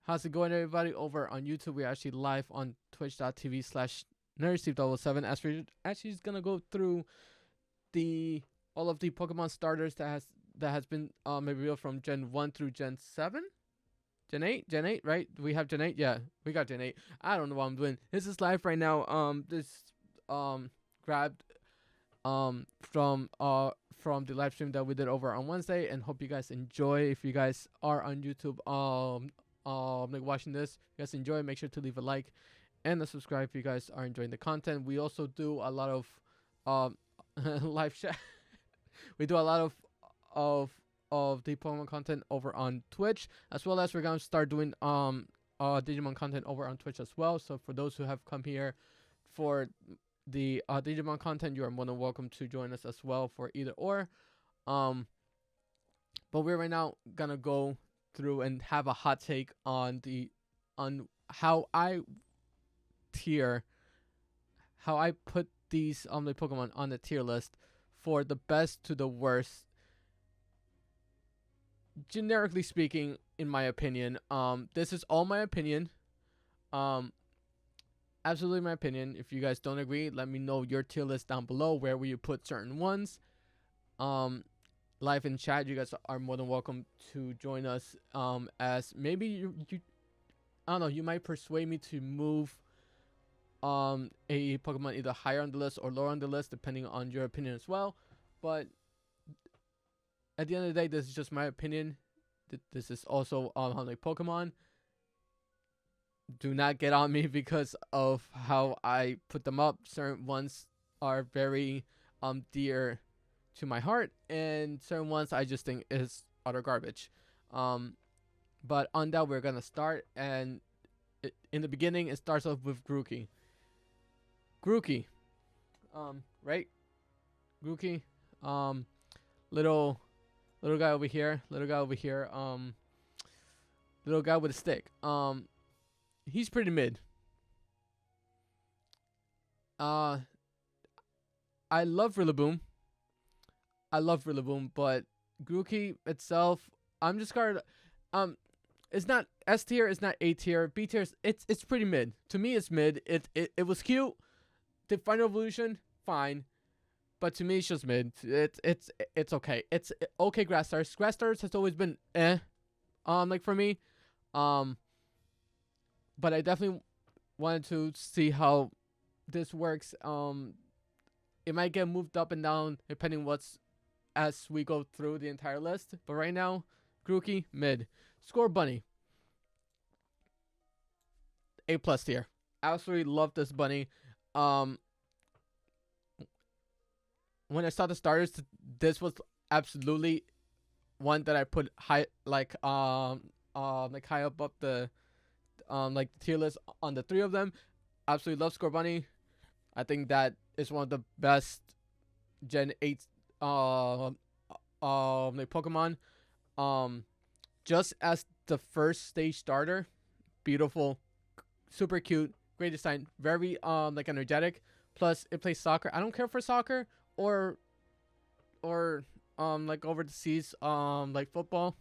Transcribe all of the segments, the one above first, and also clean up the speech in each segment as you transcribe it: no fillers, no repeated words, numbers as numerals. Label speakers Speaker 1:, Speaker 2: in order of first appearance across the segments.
Speaker 1: How's it going, everybody? Over on YouTube, we're actually live on twitch.tv/NerdSteve007 as we're actually just gonna go through all of the Pokemon starters that has been revealed from Gen 1 through Gen 7? Gen 8? Gen 8, right? Do we have Gen 8? Yeah, we got Gen 8. I don't know what I'm doing. This is live right now. This grabbed from the live stream that we did over on Wednesday, and hope you guys enjoy. If you guys are on YouTube like watching this, you guys enjoy, make sure to leave a like and a subscribe if you guys are enjoying the content. We also do a lot of live chat. We do a lot of the Pokemon content over on Twitch, as well as we're gonna start doing Digimon content over on Twitch as well. So for those who have come here for the Digimon content, you are more than welcome to join us as well for either or. But we're right now gonna go through and have a hot take on how I put these the Pokemon on the tier list for the best to the worst. Generically speaking, in my opinion, this is all my opinion. Absolutely my opinion. If you guys don't agree, let me know your tier list down below. Where will you put certain ones? Live in chat, you guys are more than welcome to join us. As maybe you I don't know, you might persuade me to move a Pokemon either higher on the list or lower on the list, depending on your opinion as well. But at the end of the day, this is just my opinion. This is also how like Pokemon. Do not get on me because of how I put them up. Certain ones are very dear to my heart, and certain ones I just think is utter garbage. But on that, we're gonna start, and in the beginning, it starts off with Grookie. Right? Grookie, little guy over here, little guy with a stick. He's pretty mid. I love Rillaboom, but Grookie itself, I'm just scared. It's not S tier, it's not A tier, B tier. It's pretty mid. To me, it's mid. It was cute. The final evolution, fine, but to me, it's just mid. It's okay. It's okay. Grass stars has always been like for me, but I definitely wanted to see how this works. It might get moved up and down depending as we go through the entire list. But right now, Grookie mid. Scorbunny, A+ tier. Absolutely love this bunny. When I saw the starters, this was absolutely one that I put high, like high up the like the tier list on the three of them. Absolutely love Scorbunny. I think that is one of the best Gen 8 like Pokemon. Just as the first stage starter, beautiful, super cute, great design, very like energetic. Plus it plays soccer. I don't care for soccer or like over the seas like football,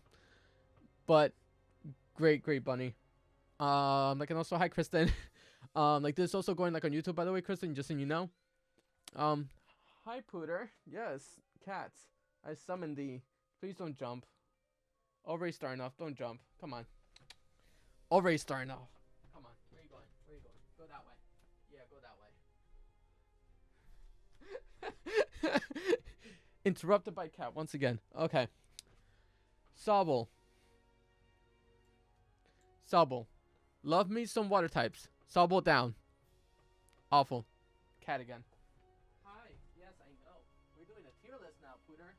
Speaker 1: but great bunny. Like, and also hi Kristen. Like this is also going like on YouTube, by the way, Kristen, just so you know. Hi Pooter. Yes, cats. I summoned thee. Please don't jump. Already starting off. Don't jump. Come on. Already starting off. Come on. Where you going? Go that way. Yeah, go that way. Interrupted by cat once again. Okay. Sable. Love me some water types. Sable down. Awful. Cat again. Hi. Yes, I know. We're doing a tier list now, Pooter.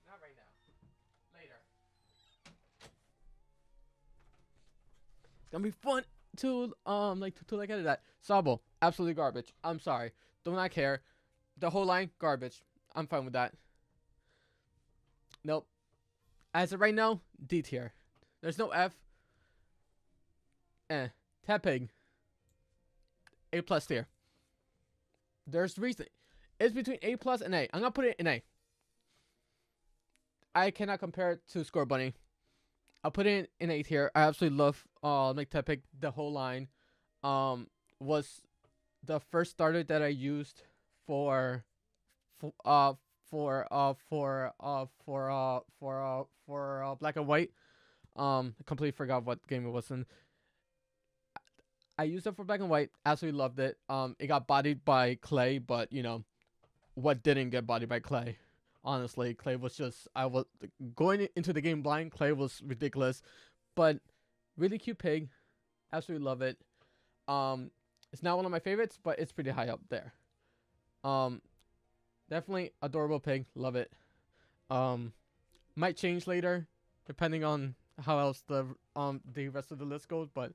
Speaker 1: Not right now. Later. It's gonna be fun to like edit that. Sable, absolutely garbage. I'm sorry. Do not care. The whole line, garbage. I'm fine with that. Nope. As of right now, D tier. There's no F. Tepig, A+ tier. There's reason. It's between A+ and A. I'm gonna put it in A. I cannot compare it to Scorbunny. I'll put it in A tier. I absolutely love like Tepic. The whole line was the first starter that I used for for uh Black and White. I completely forgot what game it was in. I used it for Black and White. Absolutely loved it. It got bodied by Clay, but you know what didn't get bodied by Clay? Honestly, Clay was just, I was going into the game blind. Clay was ridiculous, but really cute pig. Absolutely love it. It's not one of my favorites, but it's pretty high up there. Definitely adorable pig. Love it. Might change later, depending on how else the rest of the list goes. But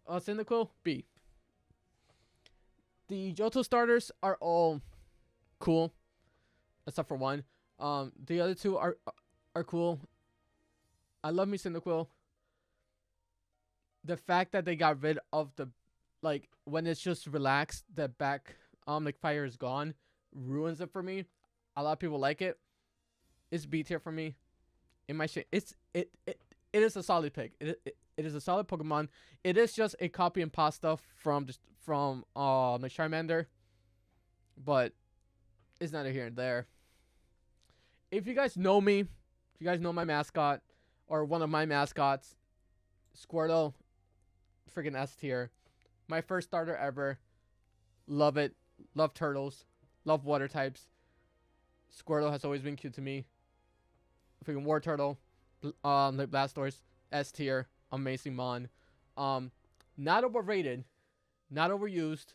Speaker 1: Cyndaquil, B. The Johto starters are all cool, except for one. The other two are cool. I love me Cyndaquil. The fact that they got rid of the, like, when it's just relaxed, the back like fire is gone, ruins it for me. A lot of people like it. It's B tier for me. In my shit, it is a solid pick. It is a solid Pokemon. It is just a copy and pasta from the Charmander, but it's neither here and there. If you guys know me, if you guys know my mascot or one of my mascots, Squirtle, freaking S tier. My first starter ever. Love it. Love turtles. Love water types. Squirtle has always been cute to me. Freaking War Turtle. Like Blastoise, S tier. Amazing mon. Not overrated. Not overused.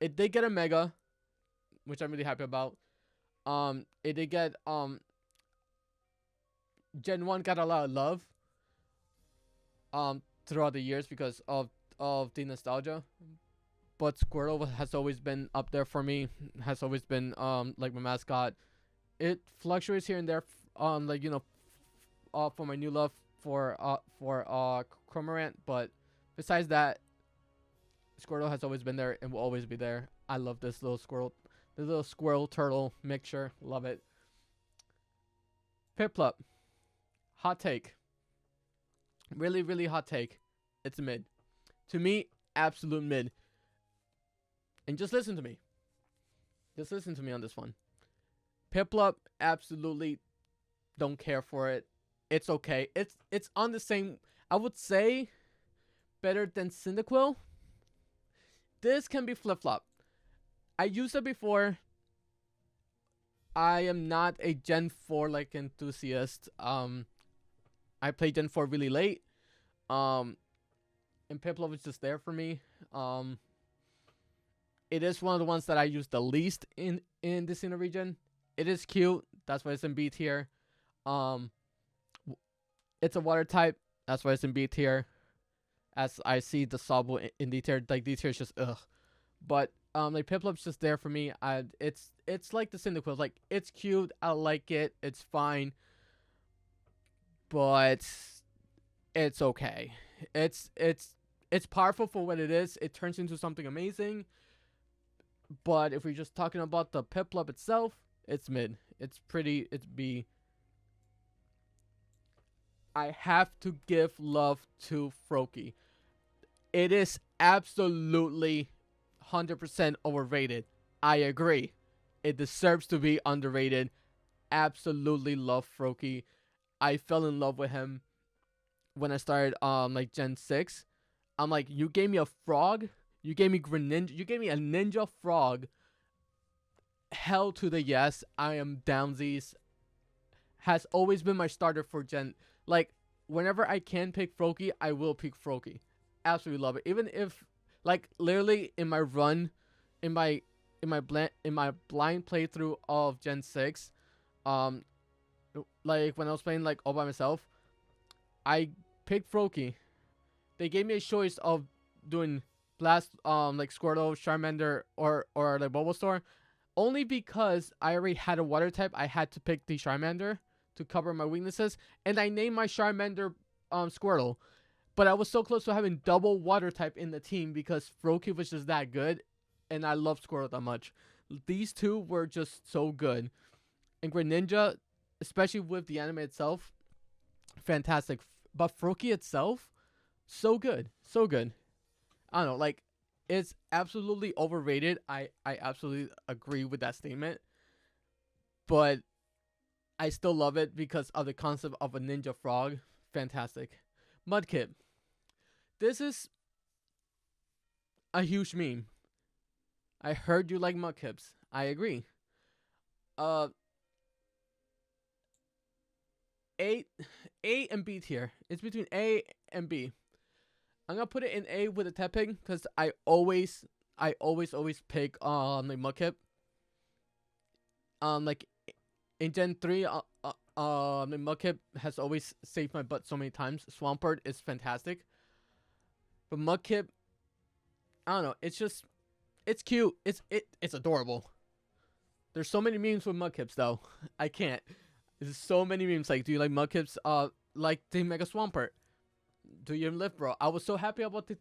Speaker 1: It did get a Mega, which I'm really happy about. It did get Gen 1 got a lot of love throughout the years because of the nostalgia. But Squirtle has always been up there for me. Has always been like my mascot. It fluctuates here and there like, you know, for my new love for Cramorant, but besides that, Squirtle has always been there and will always be there. I love this little squirrel turtle mixture. Love it. Piplup. Hot take. Really, really hot take. It's a mid. To me, absolute mid. And just listen to me. Just listen to me on this one. Piplup, absolutely don't care for it. It's okay. It's on the same, I would say, better than Cyndaquil. This can be flip-flop. I used it before. I am not a Gen 4 like enthusiast. I played Gen 4 really late. And Piplup was just there for me. It is one of the ones that I use the least in the Sinnoh region. It is cute. That's why it's in B tier. It's a water type. That's why it's in B tier. As I see the Sable in D tier, like D tier is just ugh. But like Piplup's just there for me. It's like the Cyndaquil. Like, it's cute. I like it. It's fine. But it's okay. It's powerful for what it is. It turns into something amazing. But if we're just talking about the Piplup itself, it's mid. It's B. I have to give love to Froakie. It is absolutely 100% overrated. I agree. It deserves to be underrated. Absolutely love Froakie. I fell in love with him when I started like Gen 6. I'm like, you gave me a frog? You gave me Greninja? You gave me a ninja frog? Hell to the yes. I am downsies. Has always been my starter for Gen. Like, whenever I can pick Froakie, I will pick Froakie. Absolutely love it. Even if, like, literally in my run, in my blind playthrough of Gen 6, like when I was playing like all by myself, I picked Froakie. They gave me a choice of doing Blast, like Squirtle, Charmander, or like Bulbasaur, only because I already had a water type. I had to pick the Charmander to cover my weaknesses, and I named my Charmander Squirtle. But I was so close to having double water type in the team because Froakie was just that good, and I love Squirtle that much. These two were just so good. And Greninja, especially with the anime itself, fantastic. But Froakie itself, so good, so good. I don't know, like it's absolutely overrated. I absolutely agree with that statement, but I still love it because of the concept of a ninja frog. Fantastic. Mudkip. This is a huge meme. I heard you like Mudkips. I agree. Uh, A, A and B tier. It's between A and B. I'm gonna put it in A with a Tepig because I always pick like Mudkip. Like in Gen 3, the Mudkip has always saved my butt so many times. Swampert is fantastic, but Mudkip, I don't know. It's cute. It's adorable. There's so many memes with Mudkips though. I can't. There's so many memes. Like, do you like Mudkips? Like the Mega Swampert. Do you live, bro? I was so happy about the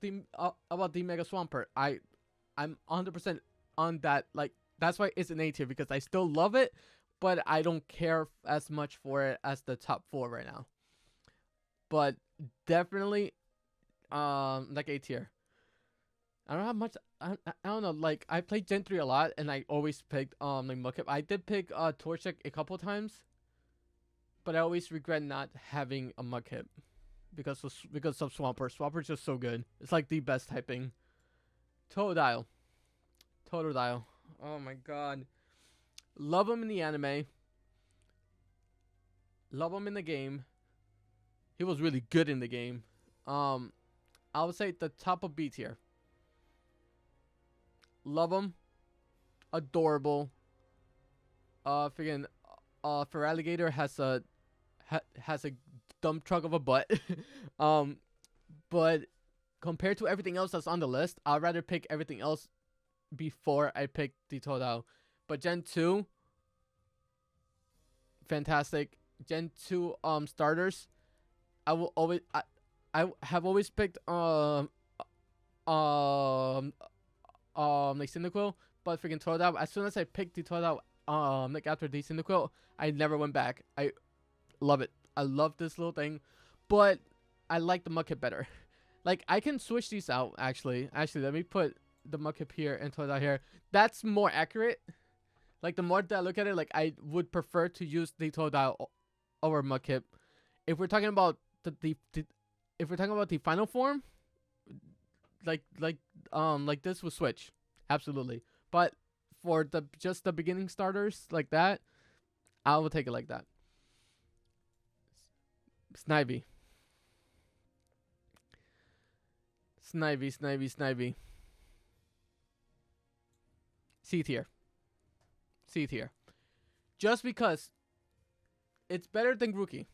Speaker 1: Mega Swampert. I'm 100% on that. Like, that's why it's an A tier because I still love it, but I don't care as much for it as the top 4 right now. But definitely, like A tier. I don't have much. I don't know. Like, I played Gen 3 a lot, and I always picked like Mudkip. I did pick Torchic a couple times, but I always regret not having a Mudkip because of Swampert. Swampert's just so good. It's like the best typing. Totodile. Oh my god. Love him in the anime. Love him in the game. He was really good in the game. I would say the top of B tier. Love him. Adorable. Freaking for Alligator has a dump truck of a butt. But compared to everything else that's on the list, I'd rather pick everything else before I pick the Totodile. But Gen 2, fantastic. Gen 2 starters, I have always picked like Cyndaquil, but freaking Totodile, as soon as I picked the Totodile like after the Cyndaquil, I never went back. I love it. I love this little thing, but I like the Mudkip better. Like, I can switch these out, actually. Let me put the Mudkip here and Totodile here. That's more accurate. Like, the more that I look at it, like, I would prefer to use the Totodile over Mudkip. If we're talking about if we're talking about the final form, like this would switch. Absolutely. But for just the beginning starters like that, I will take it like that. Snivy. C tier. Just because it's better than Grookie.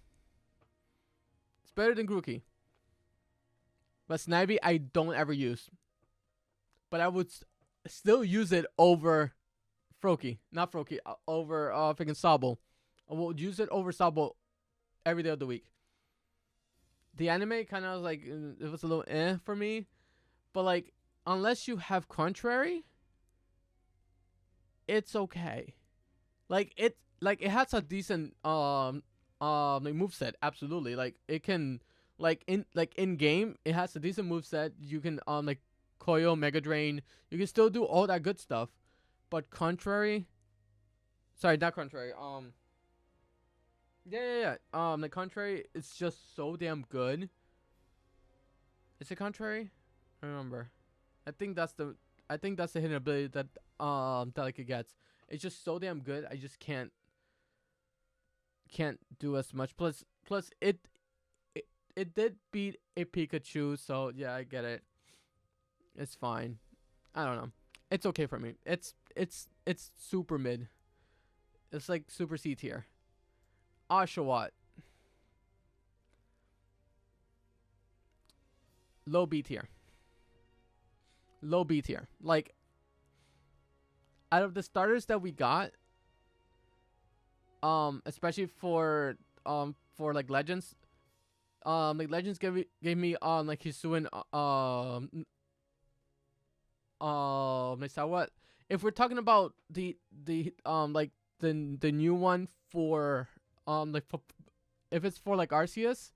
Speaker 1: But Snivy I don't ever use. But I would still use it over Froakie. Not Froakie. Over freaking Sable. I will use it over Sable every day of the week. The anime kind of was like, it was a little for me. But like, unless you have Contrary, it's okay. Like, it has a decent like moveset, absolutely. Like, it can in game, it has a decent moveset. You can like Koyo, Mega Drain. You can still do all that good stuff. But Contrary, sorry, not Contrary. Yeah. The Contrary, it's just so damn good. Is it Contrary? I don't remember. I think that's the hidden ability that Delicate gets. It's just so damn good. I just can't do as much. Plus it did beat a Pikachu, so yeah, I get it. It's fine. I don't know. It's okay for me. It's super mid. It's like super C tier. Oshawott. Low B tier. Like, out of the starters that we got, especially for like Legends, like Legends gave me like Hisuian Oshawott. If we're talking about the like the new one for like if it's for like Arceus,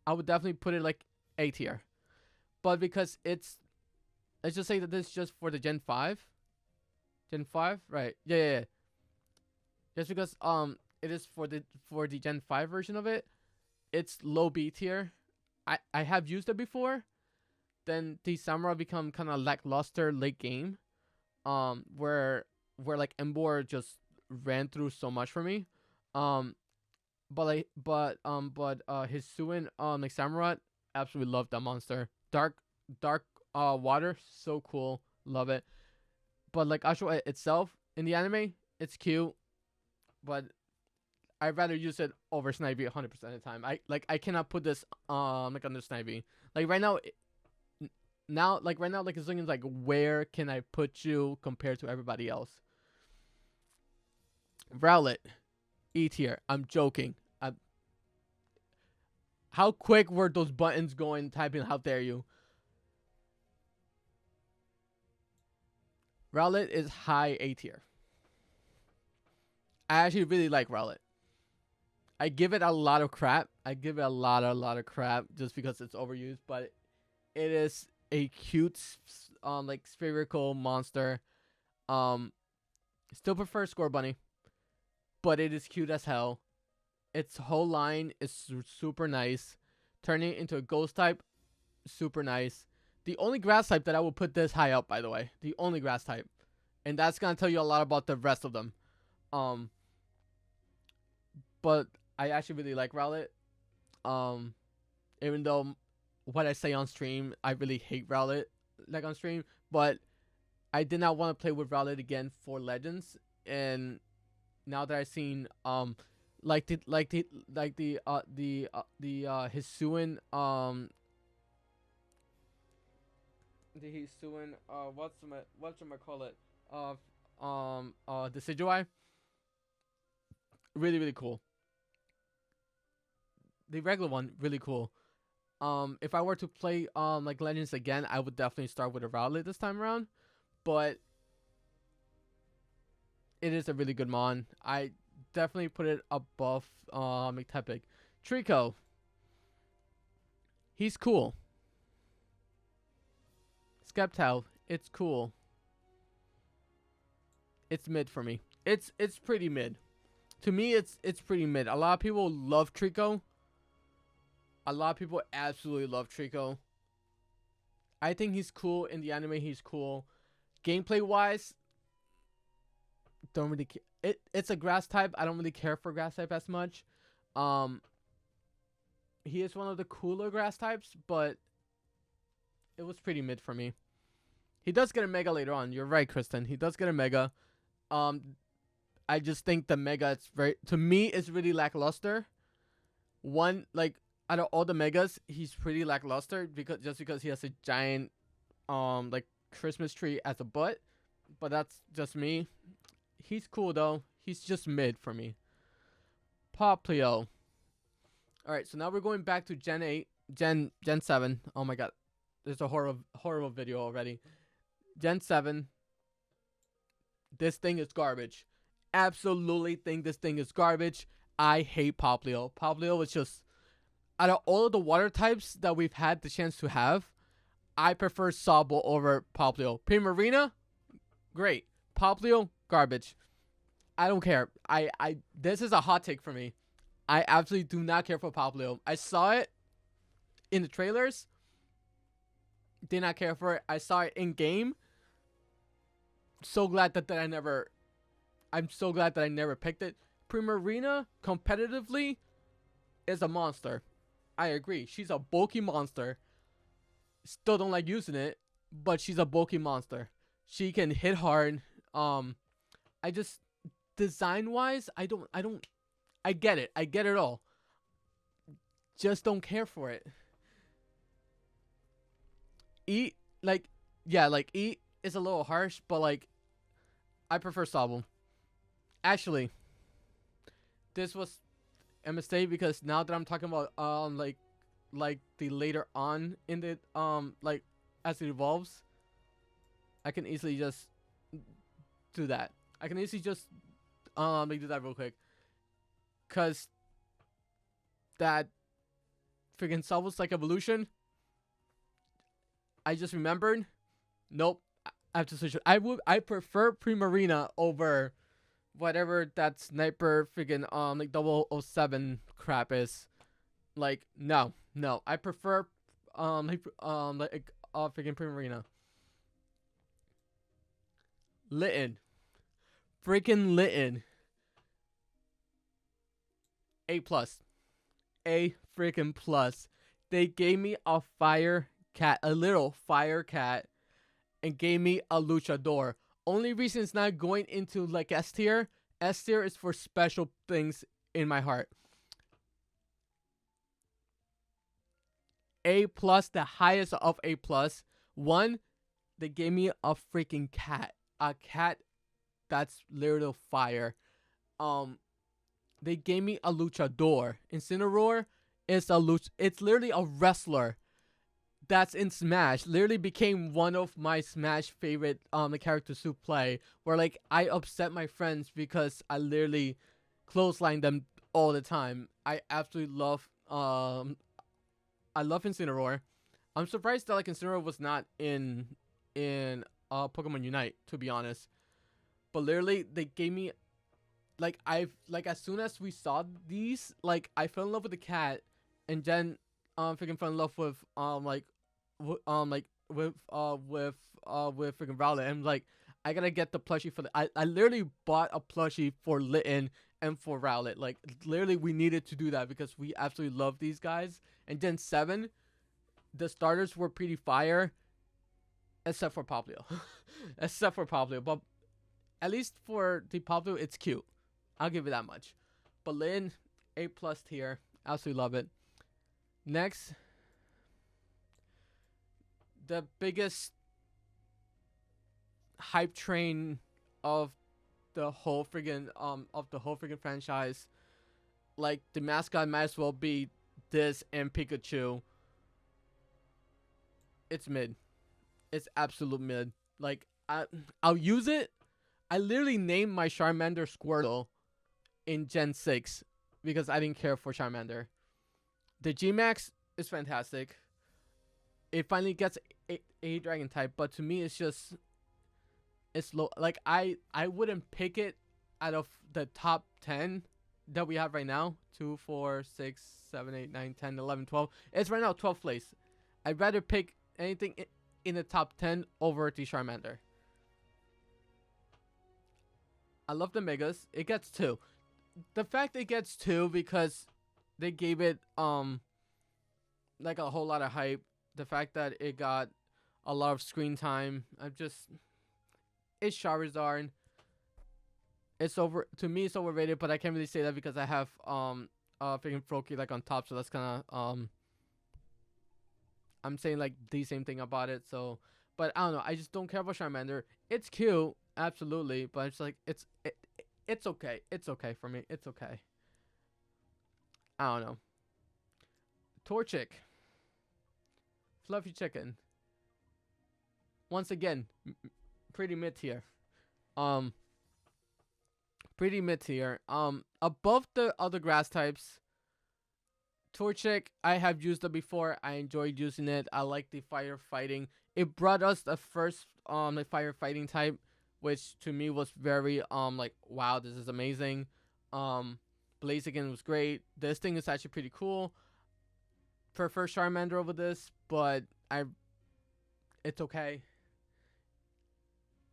Speaker 1: I would definitely put it like A tier. But because let's just say that this is just for the Gen 5. Gen 5? Right. Yeah. Just because it is for the Gen 5 version of it, it's low B tier. I have used it before. Then the Samurai become kind of lackluster late game. Where like Embor just ran through so much for me. But Hisuian like Samurai, absolutely love that monster. Dark water, so cool, love it. But like Oshawott itself in the anime, it's cute, but I'd rather use it over Snivy 100% of the time. I cannot put this like under Snivy. Like right now, like it's looking like, where can I put you compared to everybody else? Rowlet, E tier. I'm joking. How quick were those buttons going typing? How dare you? Rowlet is high A tier. I actually really like Rowlet. I give it a lot of crap. I give it a lot of crap just because it's overused, but it is a cute like spherical monster. Still prefer Scorbunny, but it is cute as hell. Its whole line is super nice. Turning it into a ghost type, super nice. The only grass type that I will put this high up, by the way. The only grass type. And that's going to tell you a lot about the rest of them. But I actually really like Rowlet. Even though what I say on stream, I really hate Rowlet like on stream. But I did not want to play with Rowlet again for Legends. And now that I've seen the Hisuian whatchamacallit Decidueye, really cool. The regular one, really cool. If I were to play like Legends again, I would definitely start with a Rowlet this time around. But it is a really good mon. I definitely put it above McTepic. Trico, he's cool. Skeptile, it's cool. It's mid for me. It's pretty mid. To me, it's pretty mid. A lot of people love Trico. A lot of people absolutely love Trico. I think he's cool in the anime. He's cool. Gameplay wise, don't really care. It's a grass type. I don't really care for grass type as much. He is one of the cooler grass types, but it was pretty mid for me. He does get a mega later on. You're right, Kristen. He does get a mega. I just think the mega to me it's really lackluster. One, like, out of all the megas, he's pretty lackluster because he has a giant like Christmas tree as a butt. But that's just me. He's cool though. He's just mid for me. Piplup. Alright, so now we're going back to Gen 8. Gen 7. Oh my god. There's a horrible video already. Gen 7. This thing is garbage. Absolutely think this thing is garbage. I hate Piplup. Piplup is just, out of all of the water types that we've had the chance to have, I prefer Sable over Piplup. Primarina, great. Piplup, garbage. I don't care. This is a hot take for me. I absolutely do not care for Piplup. I saw it in the trailers. Did not care for it. I saw it in game. So glad that I'm so glad that I never picked it. Primarina, competitively, is a monster. I agree. She's a bulky monster. Still don't like using it, but she's a bulky monster. She can hit hard. I just, design-wise, I get it. I get it all. Just don't care for it. E is a little harsh, but like, I prefer Sable. Actually, this was a mistake because now that I'm talking about like the later on in the like as it evolves, I can easily just do that. I can easily just do that real quick. Cause that freaking Sabo's like evolution. I just remembered. Nope. I have to switch it. I prefer Primarina over whatever that sniper freaking like 007 crap is. Like no. I prefer freaking Primarina. Litten. Freaking Litten. A plus. A freaking plus. They gave me a fire cat, a little fire cat, and gave me a luchador. Only reason it's not going into like S tier. S tier is for special things in my heart. A plus, the highest of A plus. One, they gave me a freaking cat. A cat that's literal fire. They gave me a luchador. Incineroar is it's literally a wrestler that's in Smash. Literally became one of my Smash favorite the characters to play. Where like I upset my friends because I literally clothesline them all the time. I absolutely love Incineroar. I'm surprised that like Incineroar was not in Pokemon Unite, to be honest. But literally they gave me like as soon as we saw these, like I fell in love with the cat, and then freaking fell in love with with freaking Rowlet. And like I gotta get the plushie for I literally bought a plushie for Litten and for Rowlet. Like literally we needed to do that because we absolutely love these guys. And then 7, the starters were pretty fire, except for Popplio. But at least for the Popplio, it's cute. I'll give it that much. But Litten, A plus tier. Absolutely love it. Next, the biggest hype train of the whole friggin' franchise. Like the mascot might as well be this and Pikachu. It's mid. It's absolute mid. Like I'll use it. I literally named my Charmander Squirtle in Gen 6 because I didn't care for Charmander. The G-Max is fantastic. It finally gets a dragon type, but to me it's just it's low. Like I wouldn't pick it out of the top 10 that we have right now. 2, 4, 6, 7, 8, 9, 10, 11, 12. It's right now 12th place. I'd rather pick anything in the top 10 over the Charmander. I love the Megas. It gets 2. The fact it gets 2 because they gave it like a whole lot of hype. The fact that it got a lot of screen time. It's Charizard. It's to me it's overrated, but I can't really say that because I have freaking Froakie like on top, so that's kind of I'm saying like the same thing about it. So, but I don't know. I just don't care about Charmander. It's cute, absolutely, but it's like it's okay. It's okay for me. It's okay. I don't know. Torchic. Fluffy Chicken. Once again, pretty mid tier. Pretty mid tier. Above the other grass types, Torchic, I have used it before. I enjoyed using it. I like the firefighting. It brought us the first the firefighting type, which to me was very like wow, this is amazing. Blaziken was great. This thing is actually pretty cool. Prefer Charmander over this, but it's okay.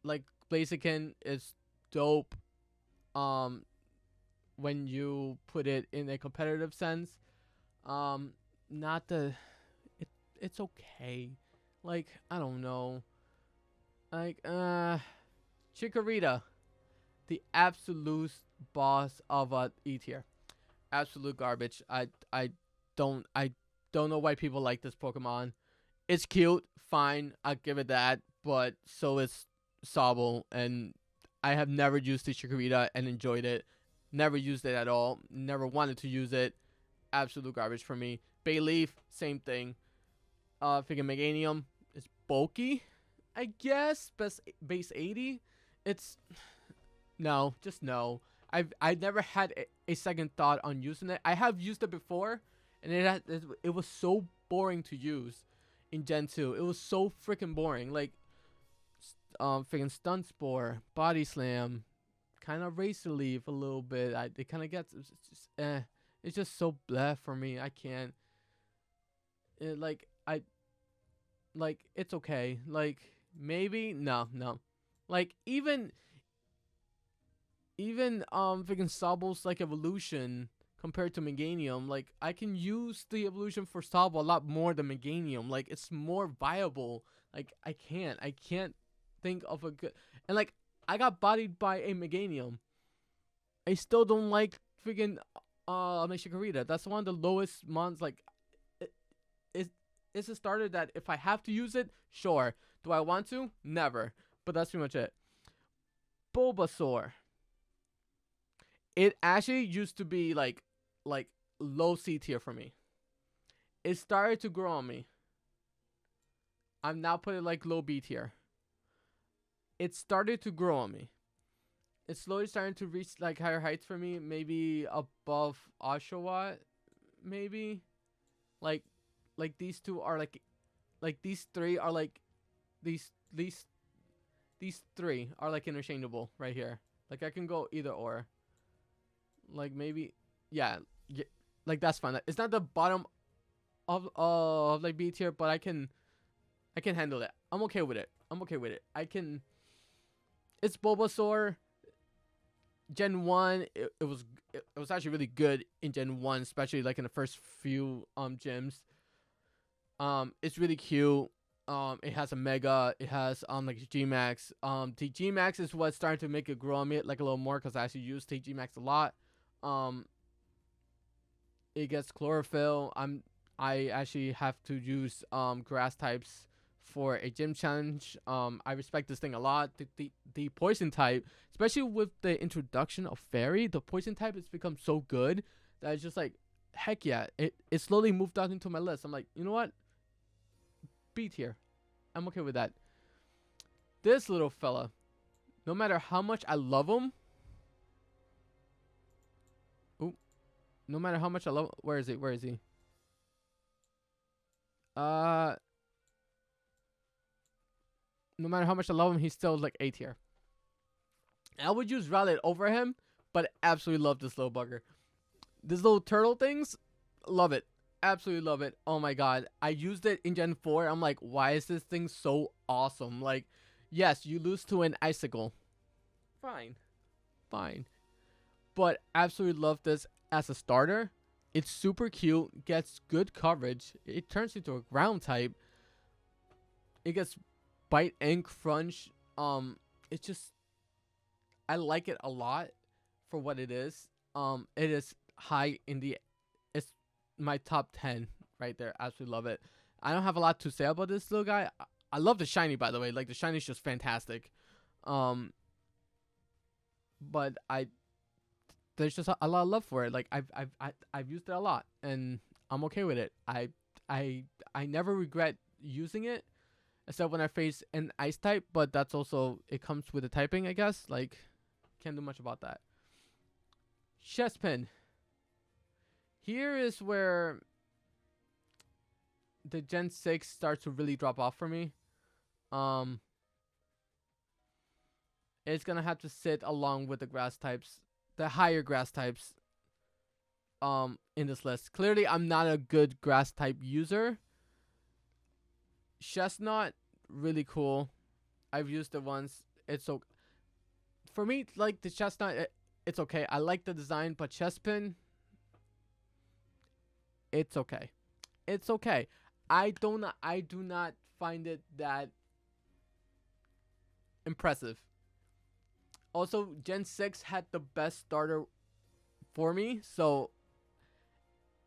Speaker 1: Like Blaziken is dope when you put it in a competitive sense. It's okay. Like I don't know. Like Chikorita, the absolute boss of a E tier. Absolute garbage. I don't know why people like this Pokemon. It's cute, fine, I'll give it that, but so is Sable, and I have never used the Chikorita and enjoyed it. Never used it at all. Never wanted to use it. Absolute garbage for me. Bayleaf, same thing. Freaking Meganium is bulky, I guess. Base 80. It's just no. I've never had a second thought on using it. I have used it before, and it was so boring to use in Gen 2. It was so freaking boring. Like, freaking Stun Spore, Body Slam, kind of Razor Leaf a little bit. It kind of gets, it's just so bleh for me. I can't. It's okay. Like, maybe no. Like, even freaking Sable's like evolution compared to Meganium, like, I can use the evolution for Sable a lot more than Meganium. Like, it's more viable. Like, I can't think of a good, and like, I got bodied by a Meganium. I still don't like freaking Shikarita. That's one of the lowest mons. Like, it's a starter that if I have to use it, sure. Do I want to? Never. But that's pretty much it. Bulbasaur. It actually used to be like low C tier for me. It started to grow on me. I'm now putting like low B tier. It started to grow on me. It's slowly starting to reach like higher heights for me. Maybe above Oshawott. Maybe. Like these two are like these three are like these three are like interchangeable right here. Like, I can go either or. Like, maybe, yeah, like, that's fine. It's not the bottom of like B tier, but I can handle it. I'm okay with it. It's Bulbasaur. Gen 1, it was actually really good in Gen 1, especially like in the first few gyms. It's really cute. It has a Mega. It has like G-Max. The G-Max is what's starting to make it grow on me like a little more, because I actually use the G-Max a lot. It gets Chlorophyll. I actually have to use grass types for a gym challenge. I respect this thing a lot. The poison type, especially with the introduction of Fairy, the poison type has become so good that it's just like, heck yeah. It slowly moved out into my list. I'm like, you know what? B tier. I'm okay with that. This little fella, no matter how much I love him, no matter how much I love, where is he? No matter how much I love him, he's still like A tier. I would use Rowlet over him, but absolutely love this little bugger. This little turtle things, love it. Absolutely love it. Oh my god. I used it in Gen 4. I'm like, why is this thing so awesome? Like, yes, you lose to an Icicle. Fine. But absolutely love this as a starter. It's super cute. Gets good coverage. It turns into a ground type. It gets Bite and Crunch. It's just, I like it a lot for what it is. It is high in the, it's my top 10 right there. Absolutely love it. I don't have a lot to say about this little guy. I love the shiny, by the way. Like, the shiny is just fantastic. But there's just a lot of love for it. Like, I've used it a lot, and I'm okay with it. I never regret using it, except when I face an ice type. But that's also, it comes with the typing, I guess. Like, can't do much about that. Chespin. Here is where the Gen 6 starts to really drop off for me. It's gonna have to sit along with the grass types, the higher grass types, in this list. Clearly, I'm not a good grass type user. Chestnut, really cool. I've used it once. It's so, for me, like, the Chestnut, it's okay. I like the design, but Chespin, it's okay. It's okay. I do not find it that impressive. Also, Gen 6 had the best starter for me, so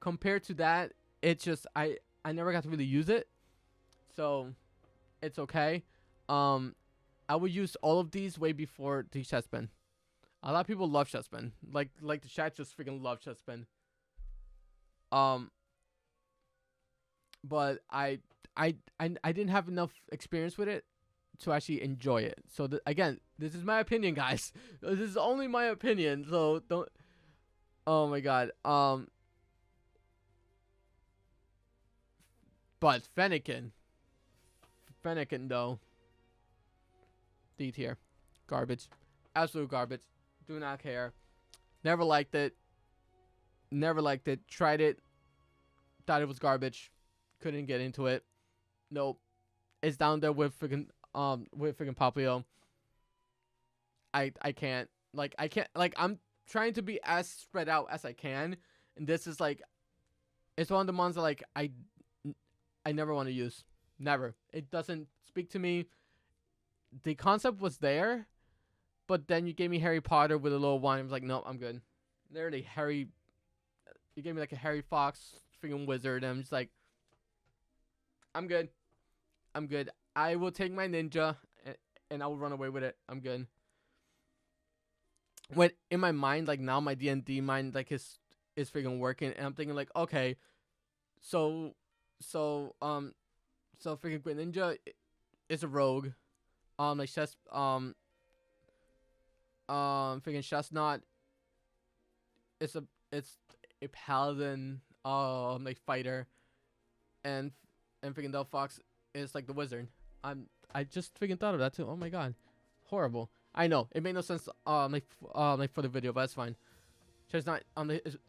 Speaker 1: compared to that, it's just, I never got to really use it, so it's okay. I would use all of these way before the Chespin. A lot of people love Chespin. Like the chat just freaking love Chespin. But I didn't have enough experience with it to actually enjoy it. So again, this is my opinion, guys. This is only my opinion. So don't. Oh my god. But Fennekin though, D tier, garbage, absolute garbage. Do not care. Never liked it. Tried it. Thought it was garbage. Couldn't get into it. Nope. It's down there with freaking Popplio. I can't. I'm trying to be as spread out as I can, and this is like, it's one of the ones that like I never want to use. Never. It doesn't speak to me. The concept was there, but then you gave me Harry Potter with a little one. I was like, no, I'm good. Literally Harry. You gave me like a Harry Fox freaking wizard, and I'm just like, I'm good. I will take my ninja, and I will run away with it. I'm good. When in my mind, like now my D&D mind like is freaking working, and I'm thinking like, okay, so freaking Great Ninja is a rogue, like freaking Chestnut, it's a paladin, like fighter, and freaking Delphox is like the wizard. I just freaking thought of that too. Oh my god, horrible. I know it made no sense. Like for the video, but that's fine. Just not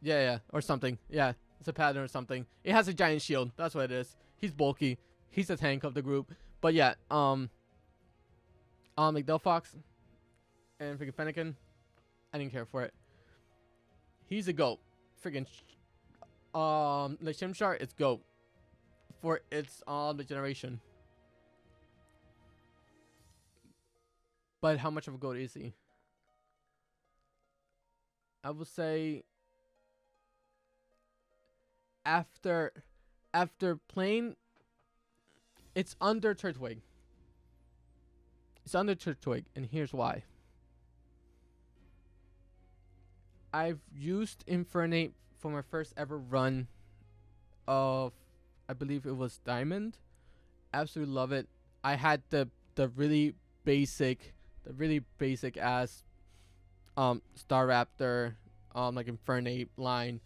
Speaker 1: yeah, or something. Yeah, it's a pattern or something. It has a giant shield. That's what it is. He's bulky. He's the tank of the group. But yeah, like Delphox and freaking Fennekin, I didn't care for it. He's a goat. Freaking like Chimchar, it's goat for its the generation. But how much of a goat is he? I would say after playing, it's under Turtwig. It's under Turtwig, and here's why. I've used Infernape for my first ever run of, I believe it was Diamond. Absolutely love it. I had the really basic ass Staraptor like Infernape line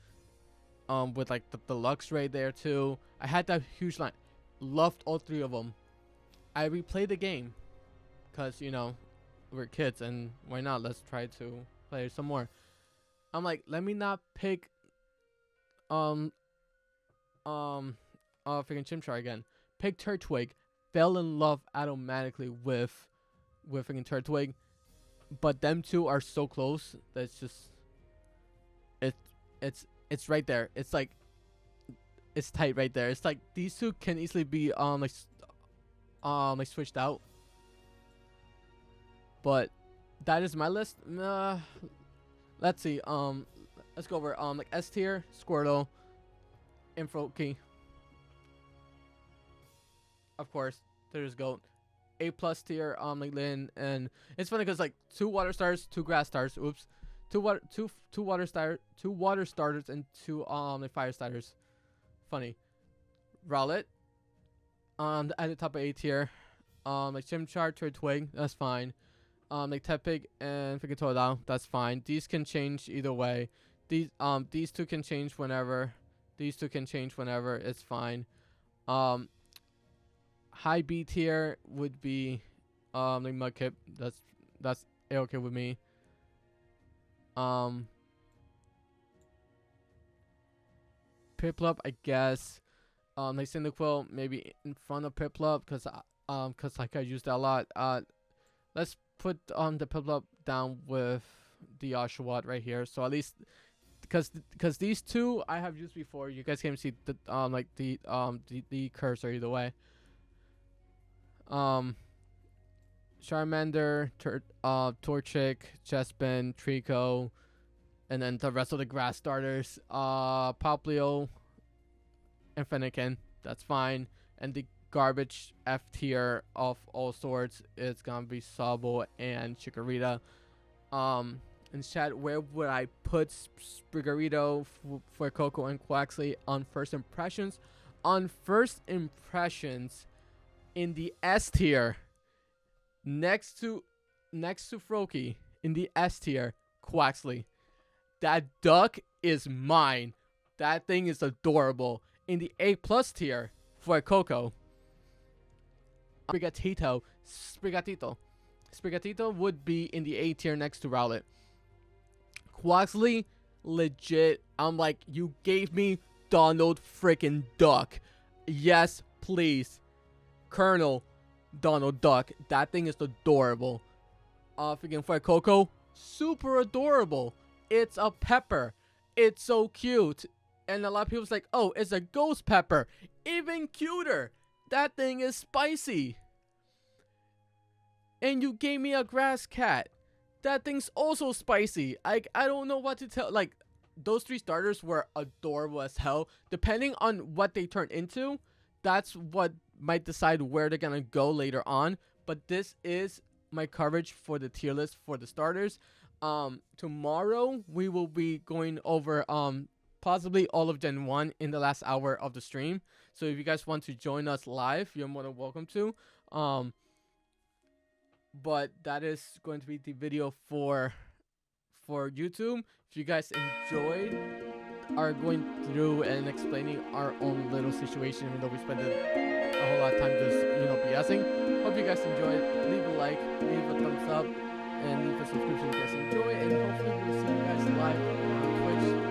Speaker 1: with like the deluxe right there too. I had that huge line. Loved all three of them. I replayed the game because you know we're kids and why not? Let's try to play some more. I'm like, let me not pick freaking Chimchar again. Pick Turtwig. Fell in love automatically with freaking Turtwig, but them two are so close that it's just it's right there. It's like it's tight right there. It's like these two can easily be like switched out. But that is my list. Let's see. Let's go over like S tier, Squirtle, and Froakie. Of course, there's GOAT. A+ tier like Lynn, and it's funny because like 2 water stars, 2 grass stars. Oops, 2 water starters, and 2 like fire starters. Funny. Rowlet at the top of A tier. Like Chimchar, Turtwig, that's fine. Like Tepig and freaking Totodile, that's fine. These can change either way. These two can change whenever. It's fine. High B tier would be like Mudkip. That's okay with me. Piplup, I guess. Like Cyndaquil, maybe in front of Piplup, cause like I used that a lot. Let's put the Piplup down with the Oshawott right here. So at least, because these two I have used before. You guys can see the like the cursor either way. Charmander, Torchic, Chespin, Trico, and then the rest of the grass starters. Popplio and Fennekin, that's fine. And the garbage F tier of all sorts, it's gonna be Sable and Chikorita. In chat, where would I put Sprigarito for Coco and Quaxley on first impressions? On first impressions, in the S tier, next to Froakie, in the S tier, Quaxley. That duck is mine. That thing is adorable. In the A+ tier, for Coco. Sprigatito would be in the A tier next to Rowlet. Quaxly, legit. I'm like, you gave me Donald freaking Duck. Yes, please. Colonel Donald Duck. That thing is adorable. Freaking for Coco, super adorable. It's a pepper. It's so cute. And a lot of people's like, oh, it's a ghost pepper. Even cuter. That thing is spicy. And you gave me a grass cat. That thing's also spicy. I don't know what to tell. Like, those 3 starters were adorable as hell. Depending on what they turn into, that's what might decide where they're gonna go later on. But this is my coverage for the tier list for the starters. Tomorrow we will be going over possibly all of Gen 1 in the last hour of the stream. So if you guys want to join us live, you're more than welcome to. But that is going to be the video for YouTube. If you guys enjoyed our going through and explaining our own little situation, even though we spent a whole lot of time just, BSing. Hope you guys enjoyed. Leave a like, leave a thumbs up, and leave a subscription if you guys enjoy. And hopefully we'll see you guys live on Twitch.